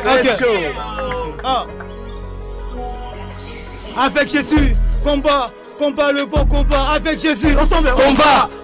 Très chaud. Avec Jésus, combat le bon combat. Avec Jésus, ensemble.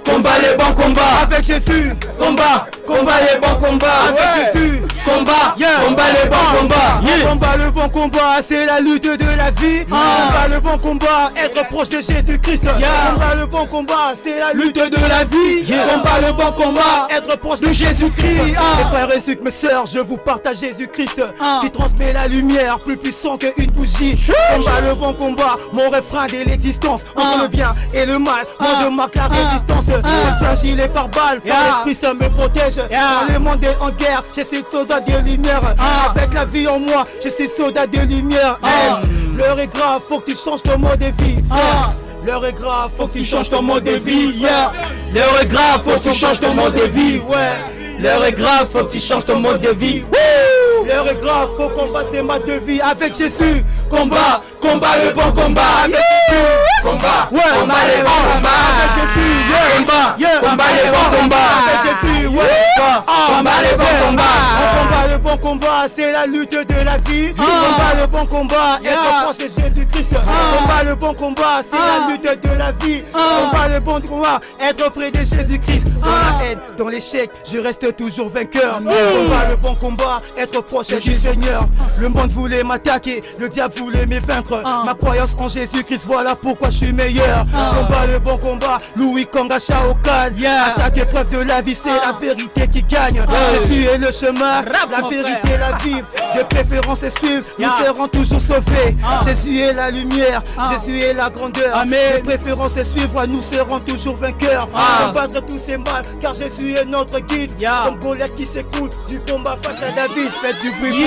Combat les bons combats. Avec Jésus, combat les bons combats. Avec Jésus, combat les bons combats. Combat le bon combat, c'est la lutte de la vie. Combat le bon combat, être proche de Jésus-Christ. Combat le bon combat, c'est la lutte de la vie. Combat le bon combat, être proche de Jésus-Christ. Mes frères et sœurs, mes sœurs, je vous partage Jésus-Christ qui transmet la lumière plus puissant qu'une bougie. Combat le bon combat, mon refrain de l'existence. Entre le bien et le mal, moi je marque la résistance. Comme ça gilet par balle, par l'esprit ça me protège. Quand le monde est en guerre, je suis soldat de lumière. Avec la vie en moi, je suis soldat de lumière. L'heure est grave, faut que tu changes ton mode de vie. L'heure est grave, faut que tu changes ton mode de vie. L'heure est grave, faut que tu changes ton mode de vie. L'heure est grave, faut que tu changes ton mode de vie. L'heure est grave, faut combattre ces modes de vie avec Jésus. Combat le bon combat. Avec Jésus. Combat les bons combats. Avec Jésus. Combat les bons combats. Avec Jésus. Combat les bons combats. Combat le bon combat, c'est la lutte de la vie. Combat le bon combat, être proche de Jésus-Christ. Combat le bon combat, c'est la lutte de la vie. Combat le bon combat, être près de Jésus-Christ. Dans la haine, dans l'échec, je reste toujours vainqueur. Combat le bon combat, être proche du Seigneur. Le monde voulait m'attaquer, le diable voulait me vaincre. Ma croyance en Jésus-Christ, voilà pourquoi je suis meilleur. Combat le bon combat, Louis Konga Shao Kahn. À chaque épreuve de la vie, c'est la vérité qui gagne. Jésus est le chemin, la vérité est la vie. De préférence et suivre, nous serons toujours sauvés. Jésus est la lumière, Jésus est la grandeur. De préférence et suivre, nous serons toujours vainqueurs. Combattre tous ces mal, car Jésus est notre guide. Comme Goliath qui s'écoule du combat face à David, faites du bruit.